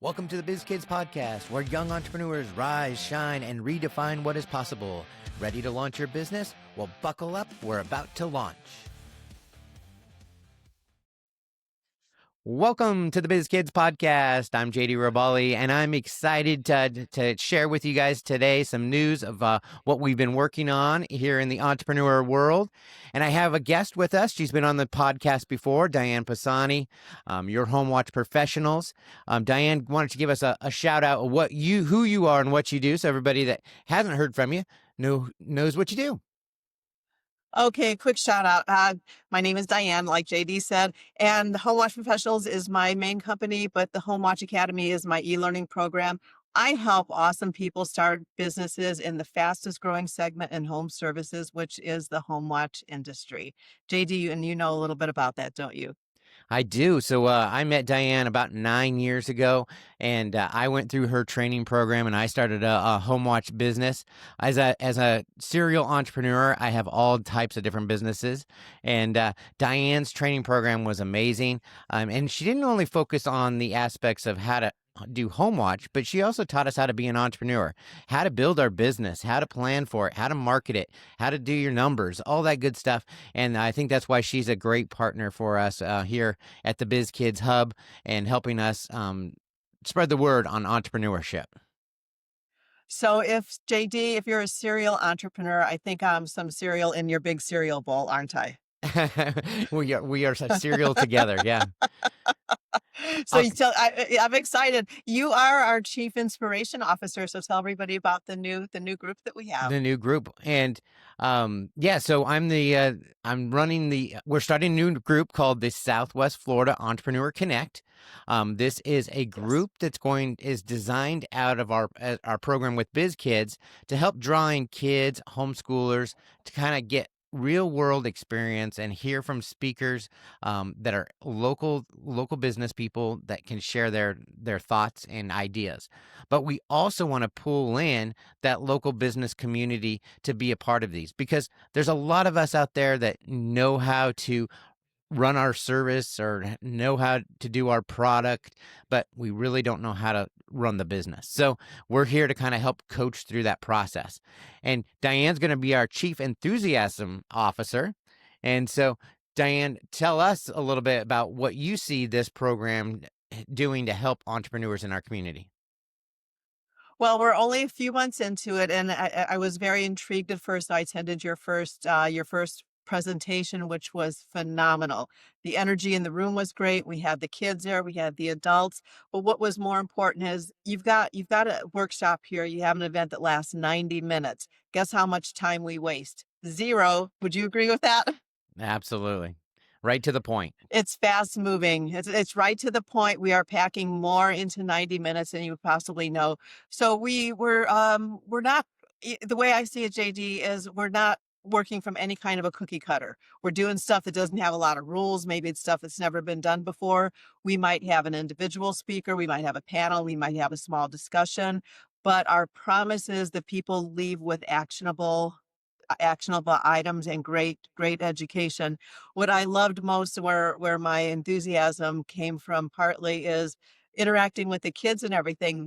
Welcome to the Biz Kids Podcast, where young entrepreneurs rise, shine, and redefine what is possible. Ready to launch your business? Well, buckle up. We're about to launch. Welcome to the Biz Kids Podcast. I'm JD Robali, and I'm excited to share with you guys today some news of what we've been working on here in the entrepreneur world. And I have a guest with us. She's been on the podcast before, Diane Pisani, your home watch professionals. Diane, why don't you give us a shout out of who you are and what you do, so everybody that hasn't heard from you knows what you do. Okay, quick shout out. My name is Diane, like JD said, and the Home Watch Professionals is my main company, but the Home Watch Academy is my e-learning program. I help awesome people start businesses in the fastest growing segment in home services, which is the home watch industry. JD, and you know a little bit about that, don't you? I do. So I met Diane about 9 years ago, and I went through her training program, and I started a home watch business. As a serial entrepreneur, I have all types of different businesses, and Diane's training program was amazing. And she didn't only focus on the aspects of how to do home watch, but she also taught us how to be an entrepreneur, how to build our business, how to plan for it, how to market it, how to do your numbers, all that good stuff. And I think that's why she's a great partner for us here at the Biz Kids Hub and helping us spread the word on entrepreneurship. So if JD, if you're a serial entrepreneur, I think I'm some cereal in your big cereal bowl, aren't I? we are serial together. Yeah. So Awesome. I'm excited. You are our Chief Inspiration Officer. So tell everybody about the new group that we have. The new group. And so I'm running we're starting a new group called the Southwest Florida Entrepreneur Connect. This is a group is designed out of our program with Biz Kids to help draw in kids, homeschoolers, to kind of get real world experience and hear from speakers that are local business people that can share their thoughts and ideas. But we also want to pull in that local business community to be a part of these, because there's a lot of us out there that know how to run our service or know how to do our product, but we really don't know how to run the business. So we're here to kind of help coach through that process. And Diane's going to be our Chief Enthusiasm Officer. And so, Diane, tell us a little bit about what you see this program doing to help entrepreneurs in our community. Well, we're only a few months into it, and I was very intrigued at first. I attended your first presentation, which was phenomenal. The energy in the room was great. We had the kids there, we had the adults. But what was more important is you've got a workshop here. You have an event that lasts 90 minutes. Guess how much time we waste? Zero. Would you agree with that? Absolutely. Right to the point. It's fast moving. It's right to the point. We are packing more into 90 minutes than you possibly know. So we're not, the way I see it, JD, is we're not working from any kind of a cookie cutter. We're doing stuff that doesn't have a lot of rules. Maybe it's stuff that's never been done before. We might have an individual speaker. We might have a panel. We might have a small discussion. But our promise is that people leave with actionable items and great education. What I loved most, where my enthusiasm came from partly, is interacting with the kids and everything.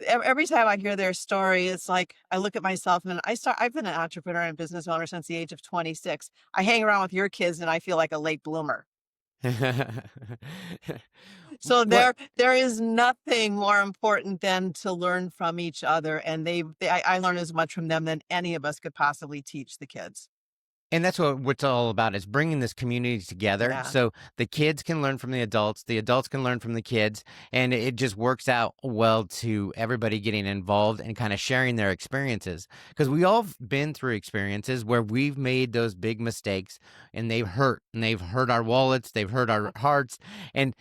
Every time I hear their story, it's like I look at myself, and I've been an entrepreneur and business owner since the age of 26. I hang around with your kids and I feel like a late bloomer. So there is nothing more important than to learn from each other, and I learn as much from them than any of us could possibly teach the kids. And that's what it's all about, is bringing this community together so the kids can learn from the adults can learn from the kids, and it just works out well to everybody getting involved and kind of sharing their experiences. Because we all have been through experiences where we've made those big mistakes, and they've hurt our wallets, they've hurt our hearts. And,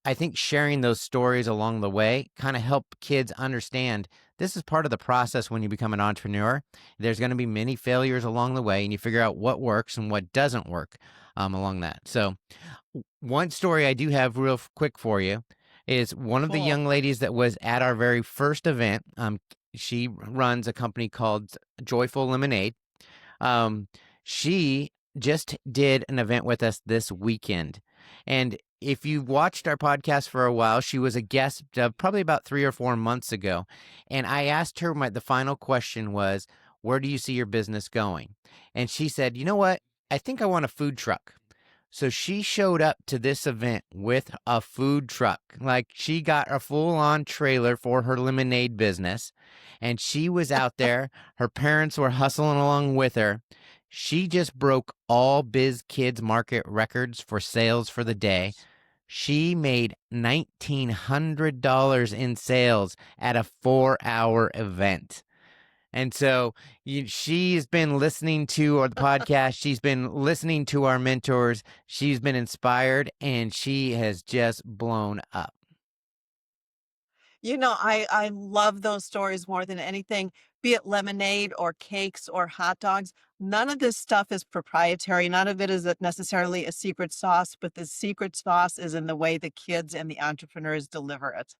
I think sharing those stories along the way kind of help kids understand this is part of the process when you become an entrepreneur. There's going to be many failures along the way, and you figure out what works and what doesn't work along that. So one story I do have real quick for you is one of the young ladies that was at our very first event. She runs a company called Joyful Lemonade. She just did an event with us this weekend. And if you've watched our podcast for a while, she was a guest probably about 3 or 4 months ago. And I asked her, the final question was, where do you see your business going? And she said, you know what? I think I want a food truck. So she showed up to this event with a food truck. Like she got a full on trailer for her lemonade business. And she was out there. Her parents were hustling along with her. She just broke all Biz Kids market records for sales for the day. She made $1,900 in sales at a 4 hour event. And so she's been listening to the podcast. She's been listening to our mentors. She's been inspired and she has just blown up. I love those stories more than anything, be it lemonade or cakes or hot dogs. None of this stuff is proprietary. None of it is necessarily a secret sauce, but the secret sauce is in the way the kids and the entrepreneurs deliver it.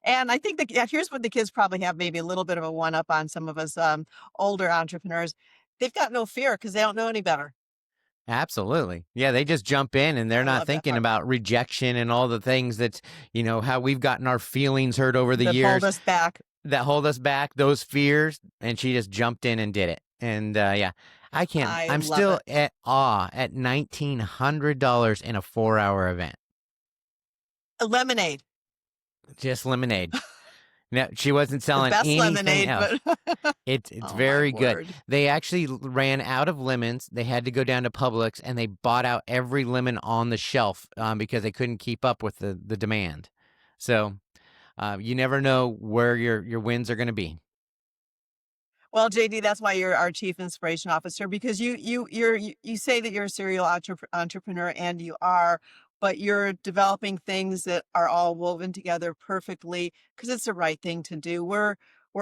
And I think that yeah, here's what the kids probably have maybe a little bit of a one up on some of us older entrepreneurs. They've got no fear because they don't know any better. Absolutely. Yeah, they just jump in and they're I not love that thinking part about rejection and all the things that, how we've gotten our feelings hurt over the that hold years us back. that hold us back, those fears. And she just jumped in and did it. And yeah, I I'm love still it. at awe at $1,900 in a 4 hour event. A lemonade, Just lemonade. No, she wasn't the selling best anything lemonade, else. but It's oh my very good. word. They actually ran out of lemons. They had to go down to Publix and they bought out every lemon on the shelf because they couldn't keep up with the demand. So you never know where your wins are going to be. Well, JD, that's why you're our chief inspiration officer because you say that you're a serial entrepreneur and you are, but you're developing things that are all woven together perfectly because it's the right thing to do. We're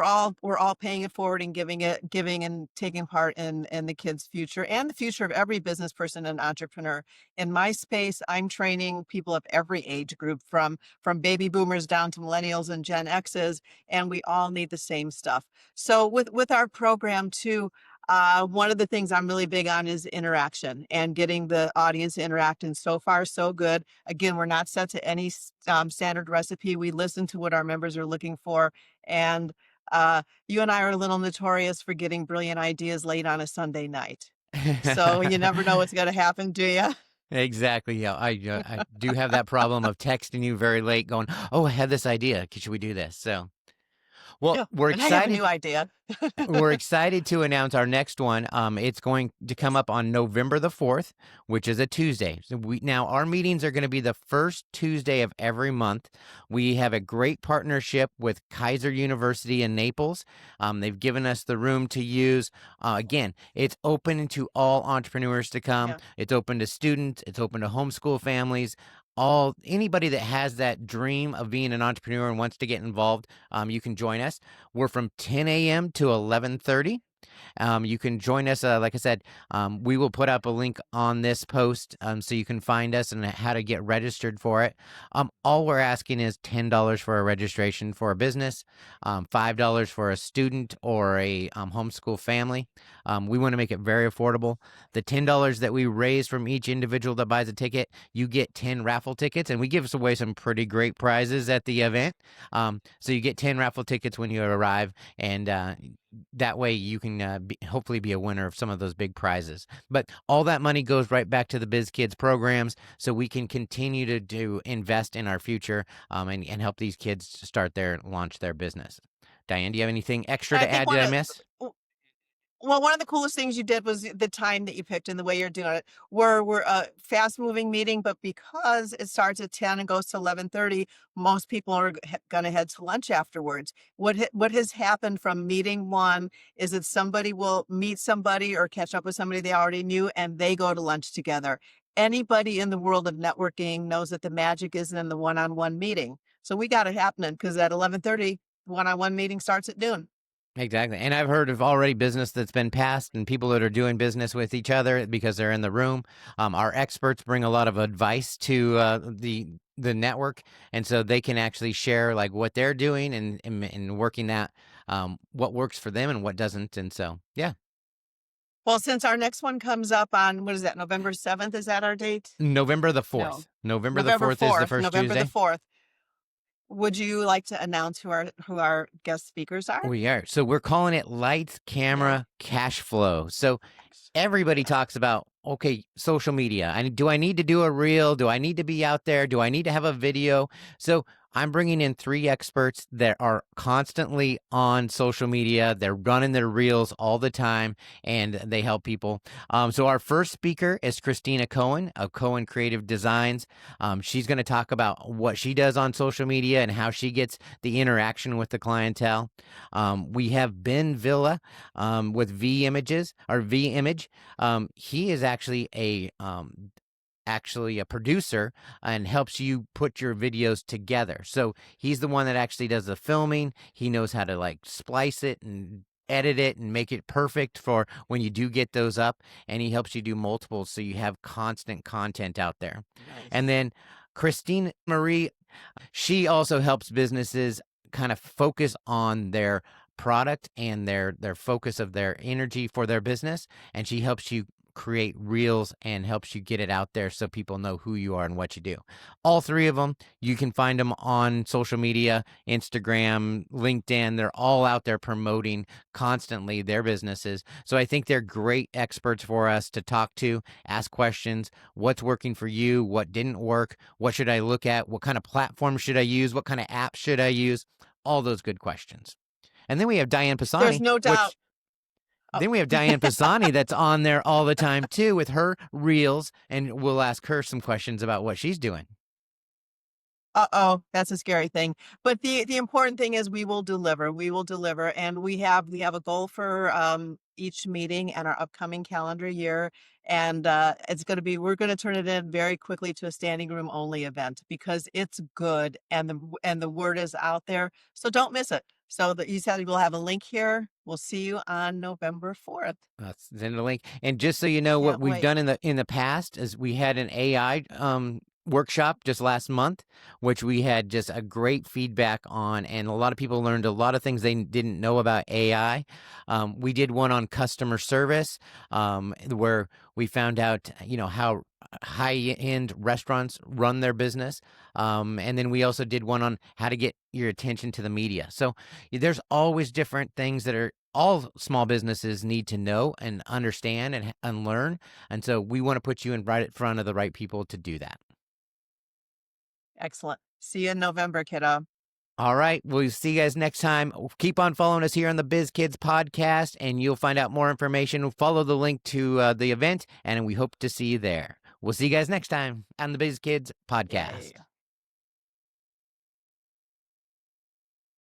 all paying it forward and giving and taking part in the kids' future and the future of every business person and entrepreneur. In my space, I'm training people of every age group from baby boomers down to millennials and Gen X's, and we all need the same stuff. So with our program too, one of the things I'm really big on is interaction and getting the audience to interact. And so far, so good. Again, we're not set to any standard recipe. We listen to what our members are looking for. And you and I are a little notorious for getting brilliant ideas late on a Sunday night. So you never know what's going to happen, do you? Exactly. Yeah, I do have that problem of texting you very late, going, "Oh, I had this idea. Should we do this?" So, well, Yeah. And I have a new idea. we're excited to announce our next one. It's going to come Yes. up on November the 4th, which is a Tuesday. So now our meetings are going to be the first Tuesday of every month. We have a great partnership with Kaiser University in Naples. They've given us the room to use. Again, it's open to all entrepreneurs to come. Yeah. It's open to students. It's open to homeschool families. All anybody that has that dream of being an entrepreneur and wants to get involved, you can join us. We're from 10 a.m. to 11:30. You can join us. Like I said, we will put up a link on this post so you can find us and how to get registered for it. All we're asking is $10 for a registration for a business, $5 for a student or a homeschool family. We want to make it very affordable. The $10 that we raise from each individual that buys a ticket, you get 10 raffle tickets, and we give away some pretty great prizes at the event. So you get 10 raffle tickets when you arrive, and that way you can hopefully be a winner of some of those big prizes. But all that money goes right back to the Biz Kids programs so we can continue to invest in our future and help these kids start launch their business. Diane, do you have anything extra I to think add? Did I miss? well, one of the coolest things you did was the time that you picked and the way you're doing it. We're a fast moving meeting, but because it starts at 10 and goes to 11:30, most people are going to head to lunch afterwards. What has happened from meeting one is that somebody will meet somebody or catch up with somebody they already knew and they go to lunch together. Anybody in the world of networking knows that the magic isn't in the one-on-one meeting. So we got it happening because at 11:30, one-on-one meeting starts at noon. Exactly. And I've heard of already business that's been passed and people that are doing business with each other because they're in the room. Our experts bring a lot of advice to the network, and so they can actually share like what they're doing and working that what works for them and what doesn't. And so, yeah. Well, since our next one comes up on, what is that, November 7th? Is that our date? November the No, 4th. November the November 4th is the 4th, first November the Tuesday. 4th. Would you like to announce who our guest speakers are? We are. So we're calling it Lights, Camera, Cash Flow. So everybody talks about, okay, social media. Do I need to do a reel? Do I need to be out there? Do I need to have a video? So I'm bringing in 3 experts that are constantly on social media. They're running their reels all the time, and they help people. So our first speaker is Christina Cohen of Cohen Creative Designs. She's going to talk about what she does on social media and how she gets the interaction with the clientele. We have Ben Villa with V Images or V Image. He is actually a producer and helps you put your videos together. So he's the one that actually does the filming. He knows how to like splice it and edit it and make it perfect for when you do get those up, and he helps you do multiples so you have constant content out there. And Nice. then Christine Marie, she also helps businesses kind of focus on their product and their focus of their energy for their business, and she helps you create reels and helps you get it out there so people know who you are and what you do. All 3 of them, you can find them on social media, Instagram, LinkedIn. They're all out there promoting constantly their businesses. So I think they're great experts for us to talk to, ask questions. What's working for you? What didn't work? What should I look at? What kind of platform should I use? What kind of app should I use? All those good questions. And then we have Diane There's Pisani, no doubt. which Oh. then we have Diane Pisani that's on there all the time too with her reels, and we'll ask her some questions about what she's doing. Uh-oh, that's a scary thing. But the important thing is we will deliver. We will deliver, and we have a goal for each meeting and our upcoming calendar year, and we're going to turn it in very quickly to a standing room only event because it's good and the word is out there. So don't miss it. So you said we'll have a link here. We'll see you on November 4th. That's in the link. And just so you know, what Can't we've wait. done in the past is we had an AI workshop just last month, which we had just a great feedback on, and a lot of people learned a lot of things they didn't know about AI. We did one on customer service, where we found out, how high-end restaurants run their business. And then we also did one on how to get your attention to the media. So there's always different things that are all small businesses need to know and understand and learn. And so we want to put you in right at front of the right people to do that. Excellent. See you in November, kiddo. All right. We'll see you guys next time. Keep on following us here on the Biz Kids podcast, and you'll find out more information. Follow the link to the event, and we hope to see you there. We'll see you guys next time on the Biz Kids podcast. Yay.